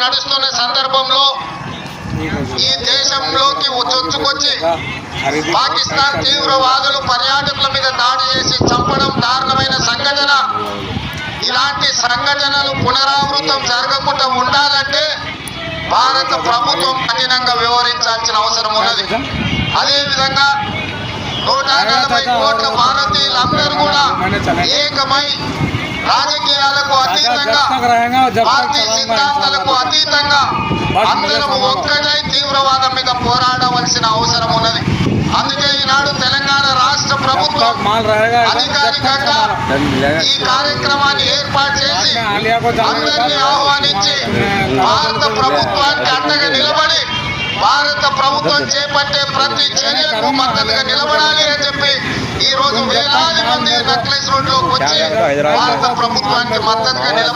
నడుస్తున్న సందర్భంలో ఈ దేశంలోకి చొచ్చుకొచ్చి పాకిస్తాన్ తీవ్రవాదులు పర్యాటకుల మీద దాడి చేసి చంపడం దారుణమైన సంఘటన. ఇలాంటి సంఘటనలు పునరావృతం జరగకుండా ఉండాలంటే భారత ప్రభుత్వం కఠినంగా వ్యవహరించాల్సిన అవసరం ఉన్నది. అదేవిధంగా 140 కోట్ల భారతీయులందరూ కూడా ఏకమై రాజకీయాలకు అతీతంగా పార్టీ సిద్ధాంతాలకు అతీతంగా అందరం ఒక్కటై తీవ్రవాదం మీద పోరాడవలసిన అవసరం ఉన్నది. అందుకే ఈనాడు తెలంగాణ రాష్ట్ర ప్రభుత్వం అధికారికంగా ఈ కార్యక్రమాన్ని ఏర్పాటు చేసి అందరినీ ఆహ్వానించి భారత ప్రభుత్వానికి అండగా నిలబడి భారత ప్రభుత్వం చేపట్టే ప్రతి చర్యకు మద్దతుగా నిలబడాలి అని చెప్పి ఈ రోజు వేలాది మంది నక్లెస్ రోడ్లోకి వచ్చి భారత ప్రభుత్వానికి మద్దతుగా నిలబడి